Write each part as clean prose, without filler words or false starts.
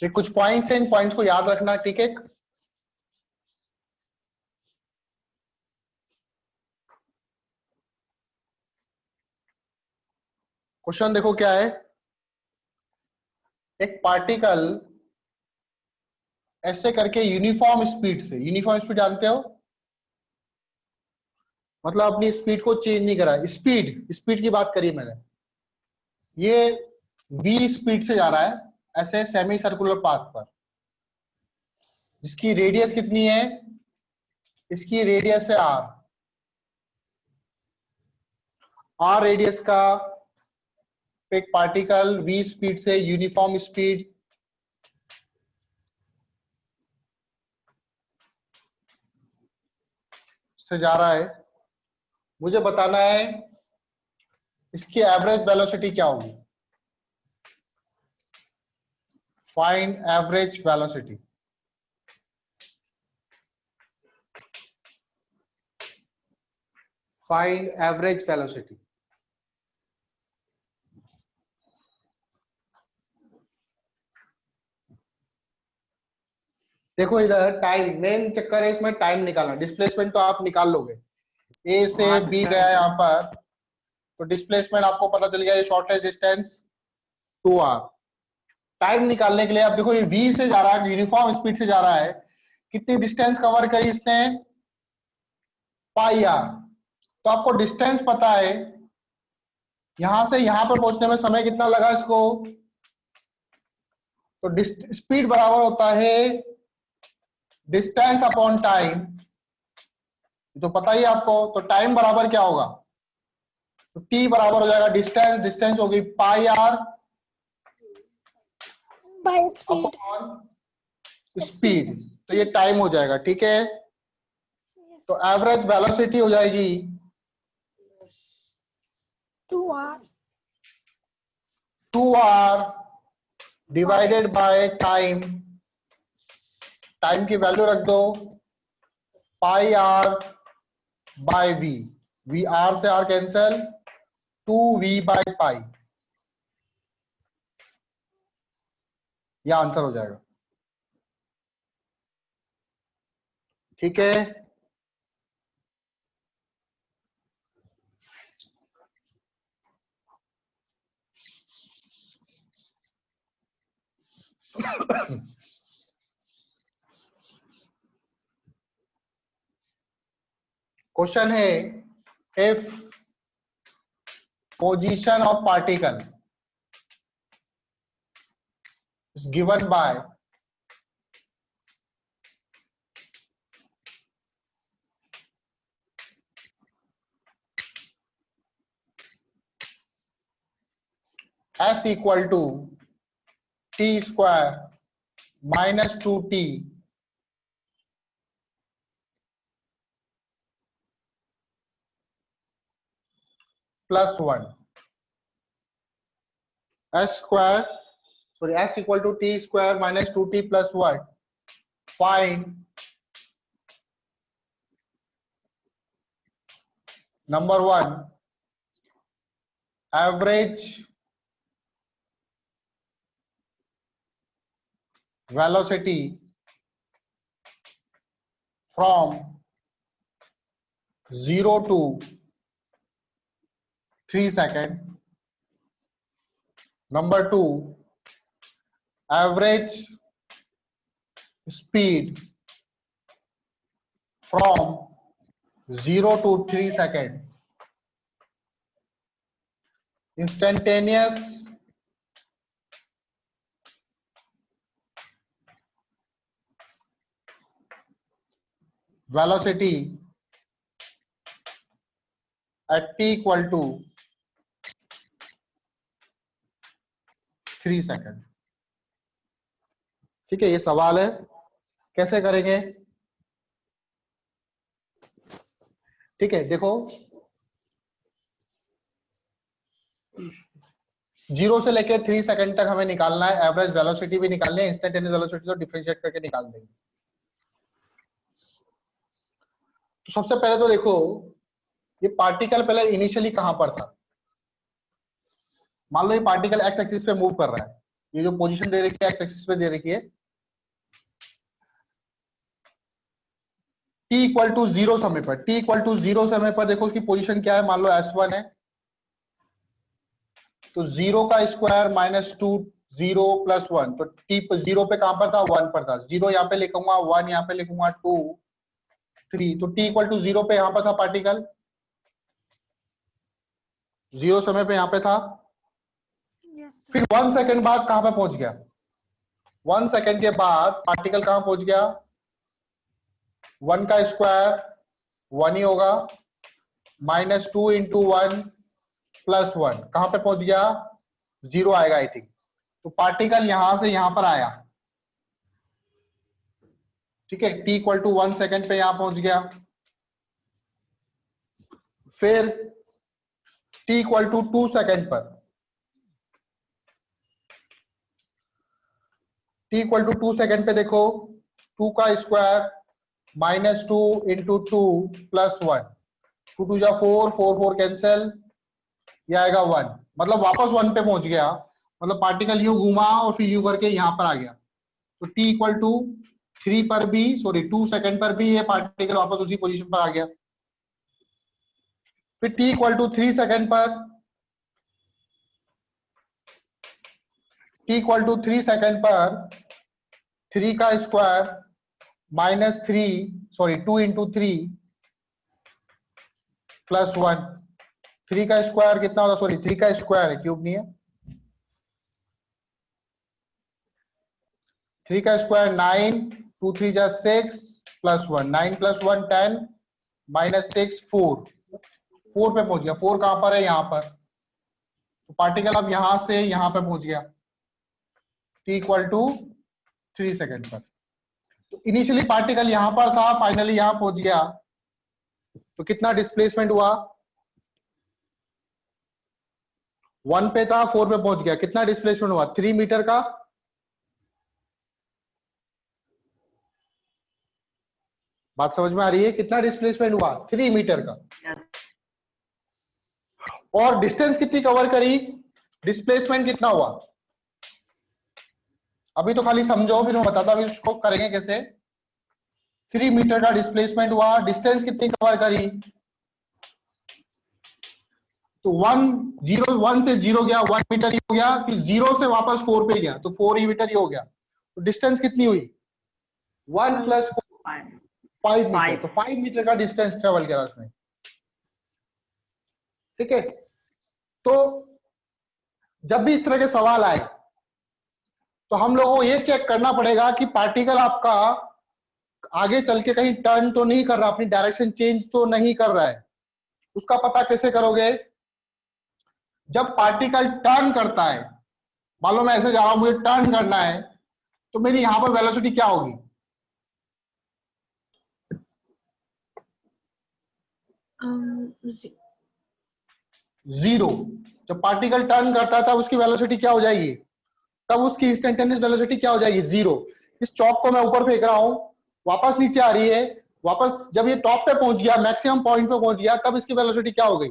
ये कुछ पॉइंट्स हैं, इन पॉइंट्स को याद रखना, ठीक है। क्वेश्चन देखो क्या है। एक पार्टिकल ऐसे करके यूनिफॉर्म स्पीड से, यूनिफॉर्म स्पीड जानते हो, मतलब अपनी स्पीड को चेंज नहीं करा, स्पीड स्पीड की बात करी मैंने। ये v स्पीड से जा रहा है ऐसे सेमी सर्कुलर पाथ पर, जिसकी रेडियस कितनी है, इसकी रेडियस है r रेडियस का एक पार्टिकल v स्पीड से, यूनिफॉर्म स्पीड से जा रहा है। मुझे बताना है इसकी एवरेज वेलोसिटी क्या होगी। Find average velocity. Find average velocity. देखो इधर टाइम मेन चक्कर है, इसमें टाइम निकालना। डिस्प्लेसमेंट तो आप निकाल लोगे, ए से बी गया यहाँ पर, तो डिस्प्लेसमेंट आपको पता चल गया, ये शॉर्टेस्ट डिस्टेंस 2r। टाइम निकालने के लिए आप देखो, ये v से जा रहा है, यूनिफॉर्म स्पीड से जा रहा है, कितनी डिस्टेंस कवर करी इसने, पाई r। तो आपको डिस्टेंस पता है, यहां से यहां पर पहुंचने में समय कितना लगा इसको, तो स्पीड बराबर होता है डिस्टेंस अपॉन टाइम, तो पता ही आपको। तो टाइम बराबर क्या होगा, तो t बराबर हो जाएगा डिस्टेंस, डिस्टेंस होगी पाई r by speed, upon speed, तो ये टाइम हो जाएगा, ठीक है। तो एवरेज वेलोसिटी हो जाएगी 2r divided by time. Time की वैल्यू रख दो, पाई r बाय v r से r cancel, 2v by pi, यह आंसर हो जाएगा, ठीक है। क्वेश्चन है, if position of particle is given by s equal to t square minus 2t plus 1, s equal to t square minus 2t plus 1, find number 1 average velocity from 0 to 3 seconds. Number 2 average speed from 0 to 3 seconds. Instantaneous velocity at t equal to 3 second. ठीक है, ये सवाल है, कैसे करेंगे। ठीक है, देखो 0 से लेकर 3 सेकंड तक हमें निकालना है, एवरेज वेलोसिटी भी निकालनी है, इंस्टेंटेनियस वेलोसिटी तो डिफरेंशिएट करके निकाल देंगे। तो सबसे पहले तो देखो, ये पार्टिकल पहले इनिशियली कहां पर था। मान लो ये पार्टिकल एक्स एक्सिस पे मूव कर रहा है, ये जो पोजीशन दे रखी है एक्स एक्सिस पे दे रखी है, t इक्वल टू 0 समय पर, t इक्वल टू 0 समय पर देखो उसकी पोजीशन क्या है, मान लो s1 है, तो 0 का स्क्वायर माइनस 2, 0 प्लस 1, तो t 0 पे कहां पर था, 1 पर था, 0 यहाँ पे लिखूंगा, 1 यहाँ पे लिखूंगा, 2 3, तो t इक्वल टू 0 पे यहां पर था पार्टिकल, 0 समय पे यहां पे था। फिर 1 सेकंड बाद कहां पे पहुंच गया, 1 सेकंड के बाद पार्टिकल कहां पहुंच गया, 1 का स्क्वायर 1 ही होगा, माइनस 2 इंटू 1 प्लस 1, कहां पे पहुंच गया, 0 आएगा आई थिंक, तो पार्टिकल यहां से यहां पर आया, ठीक है, t इक्वल टू 1 सेकंड पे यहां पहुंच गया। फिर t इक्वल टू 2 सेकंड पर, t इक्वल टू 2 सेकंड पे देखो, 2 का स्क्वायर माइनस 2 इंटू 2 प्लस 1, 2 2 जा 4, 4 4 कैंसिल, ये आएगा 1, मतलब वापस 1 पे पहुंच गया, मतलब पार्टिकल यूं घुमा और फिर यूं करके यहां पर आ गया, तो t इक्वल टू 3 पर भी, सॉरी 2 सेकंड पर भी ये पार्टिकल वापस उसी पोजीशन पर आ गया। फिर t इक्वल टू 3 सेकंड पर, t इक्वल टू 3 सेकंड पर 3 का square minus 3, sorry 2 into 3 plus 1, 3 का स्क्वायर कितना होगा, सॉरी 3 का स्क्वायर है, क्यूब नहीं है, 3 का स्क्वायर 9, 2 3 जा 6 प्लस 1, 9 प्लस 1 10, माइनस 6 4, 4 पे पहुंच गया, 4 कहां पर है, यहां पर, तो पार्टिकल अब यहां से यहां पे पहुंच गया, t इक्वल टू 3 सेकंड पर। तो इनिशियली पार्टिकल यहां पर था, फाइनली यहां पहुंच गया, तो कितना डिस्प्लेसमेंट हुआ, 1 पे था, 4 पे पहुंच गया, कितना डिस्प्लेसमेंट हुआ, 3 मीटर का, बात समझ में आ रही है, कितना डिस्प्लेसमेंट हुआ, 3 मीटर का, और डिस्टेंस कितनी कवर करी, डिस्प्लेसमेंट कितना हुआ, अभी तो खाली समझो, फिर मैं बताता हूं इसको करेंगे कैसे। 3 मीटर का डिस्प्लेसमेंट हुआ, डिस्टेंस कितनी कवर करी, तो 1 से 0 गया, 1 मीटर ही हो गया, फिर 0 से वापस 4 पे गया, तो 4 ही मीटर ही हो गया, तो डिस्टेंस कितनी हुई, 1 प्लस 5 मीटर, तो 5 मीटर का डिस्टेंस ट्रेवल किया उसने, ठीक है। तो जब भी इस तरह के सवाल आए तो हम लोगों को ये चेक करना पड़ेगा कि पार्टिकल आपका आगे चल के कहीं टर्न तो नहीं कर रहा, अपनी डायरेक्शन चेंज तो नहीं कर रहा है, उसका पता कैसे करोगे, जब पार्टिकल टर्न करता है, मान लो मैं ऐसे जा रहा हूं, मुझे टर्न करना है, तो मेरी यहां पर वेलोसिटी क्या होगी, जीरो। जब पार्टिकल टर्न करता है तब उसकी वेलोसिटी क्या हो जाएगी, तब उसकी इंस्टेंटेनियस वेलोसिटी क्या हो जाएगी, जीरो। इस चौक को मैं ऊपर फेंक रहा हूं, वापस नीचे आ रही है, वापस जब ये टॉप पे पहुंच गया, मैक्सिमम पॉइंट पे पहुंच गया, तब इसकी वेलोसिटी क्या हो गई,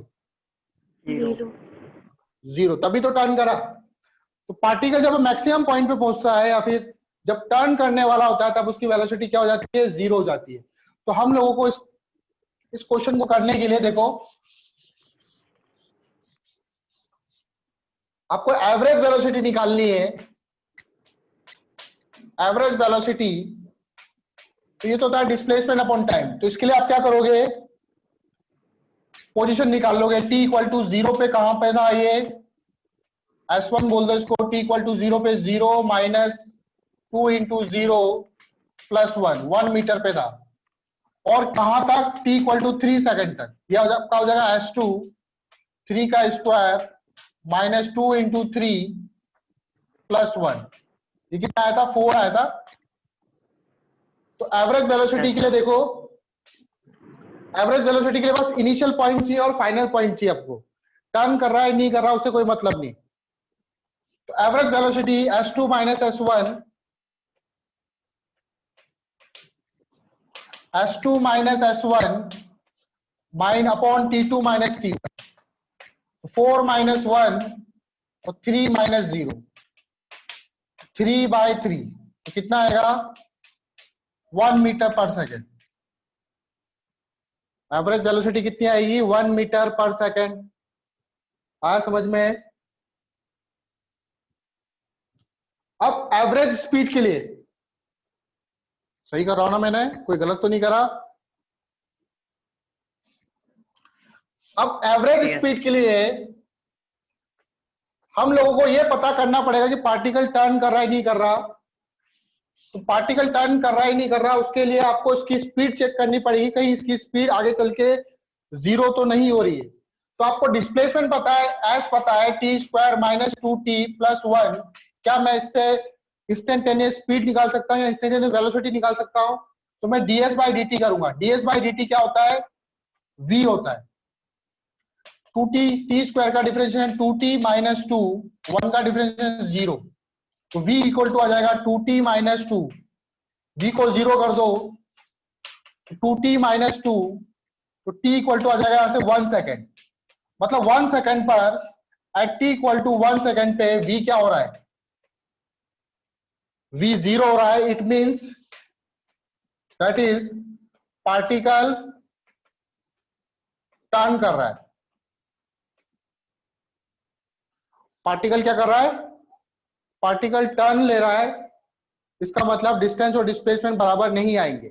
जीरो, तभी तो टर्न करा। तो पार्टिकल जब मैक्सिमम पॉइंट पे पहुंचता है या फिर जब टर्न करने वाला होता है, तब उसकी वेलोसिटी क्या हो जाती है, जीरो हो जाती है। तो हम लोगों को इस क्वेश्चन को करने के लिए देखो, आपको एवरेज वेलोसिटी निकालनी है, एवरेज वेलोसिटी, तो ये तो होता है डिस्प्लेसमेंट अपॉन टाइम, तो इसके लिए आप क्या करोगे, पोजीशन निकाल लोगे, t इक्वल टू 0 पे कहां पे था ये, S1 बोल दो इसको, t इक्वल टू 0 पे 0 माइनस 2 इंटू 0 प्लस 1, 1 मीटर पे था, और कहां तक, t इक्वल टू 3 सेकंड तक, यह आपका हो जाएगा S2, 3 का स्क्वायर माइनस 2 इंटू 3 प्लस 1, ये कितना आया था, 4 आया था। तो एवरेज वेलोसिटी के लिए देखो, एवरेज वेलोसिटी के लिए बस इनिशियल पॉइंट चाहिए और फाइनल पॉइंट चाहिए आपको, टर्न कर रहा है नहीं कर रहा उससे कोई मतलब नहीं। तो average velocity S2 minus S1, S2 minus S1 mine upon T2 minus T1, 4 minus 1 और 3 माइनस 0, 3/3 तो कितना आएगा 1 मीटर पर सेकेंड। एवरेज वेलोसिटी कितनी आएगी 1 मीटर पर सेकेंड। आया समझ में? अब एवरेज स्पीड के लिए सही कर रहा हूं ना मैंने, कोई गलत तो नहीं करा? अब एवरेज स्पीड के लिए हम लोगों को यह पता करना पड़ेगा कि पार्टिकल टर्न कर रहा है नहीं कर रहा। तो पार्टिकल टर्न कर रहा है नहीं कर रहा, उसके लिए आपको इसकी स्पीड चेक करनी पड़ेगी, कहीं इसकी स्पीड आगे चल के 0 तो नहीं हो रही है। तो आपको डिस्प्लेसमेंट पता है, एस पता है, t² - 2t + 1। क्या मैं इससे इंस्टेंटेनियस स्पीड निकाल सकता हूं या इंस्टेंटेनियस वेलोसिटी निकाल सकता हूं? तो मैं ds/dt करूंगा। ds/dt क्या होता है? v होता है। 2t, t² का डिफरेंशिएशन 2t - 2, 1 का डिफरेंशिएशन 0, तो v = आ जाएगा 2t - 2। v को 0 कर दो 2t - 2, तो t = आ जाएगा यहां से 1 सेकेंड। मतलब 1 सेकेंड पर एट t = 1 सेकेंड पे v क्या हो रहा है? v 0 हो रहा है। It means that is particle turn कर रहा है। पार्टिकल क्या कर रहा है? पार्टिकल टर्न ले रहा है। इसका मतलब डिस्टेंस और डिस्प्लेसमेंट बराबर नहीं आएंगे।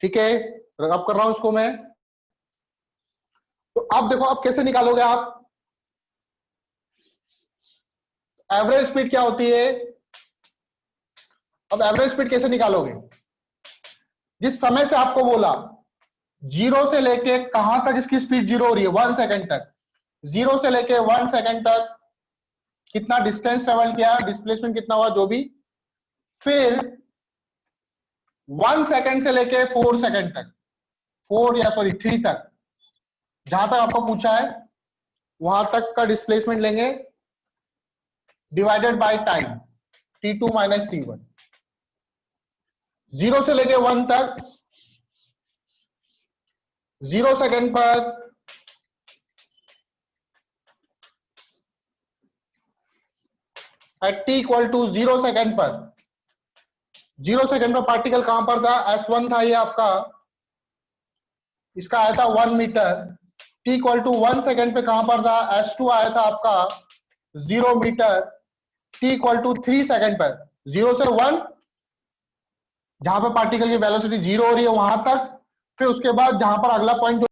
ठीक है, अब कर रहा हूं उसको मैं। तो अब देखो, अब कैसे निकालोगे आप एवरेज स्पीड क्या होती है? अब एवरेज स्पीड कैसे निकालोगे? जिस समय से आपको बोला 0 से लेके कहां तक इसकी स्पीड 0 हो रही है, 1 सेकेंड तक। 0 से लेके 1 सेकेंड तक कितना डिस्टेंस ट्रेवल किया, डिस्प्लेसमेंट कितना हुआ, जो भी। फिर 1 सेकेंड से लेके 4 सेकेंड तक, 3 तक, जहां तक आपको पूछा है वहां तक का डिस्प्लेसमेंट लेंगे divided by time, t2 - t1। 0 से लेके 1 तक 0 सेकेंड पर एट t = 0 सेकेंड पर, 0 सेकेंड पर पार्टिकल कहां पर था? s1 था ये आपका, इसका आया था 1 मीटर। t = 1 सेकेंड पे कहां पर था? s2 आया था आपका 0 मीटर। t = 3 सेकेंड पर 0 से 1, जहां पर पार्टिकल की वेलोसिटी 0 हो रही है वहां तक। फिर उसके बाद जहां पर अगला पॉइंट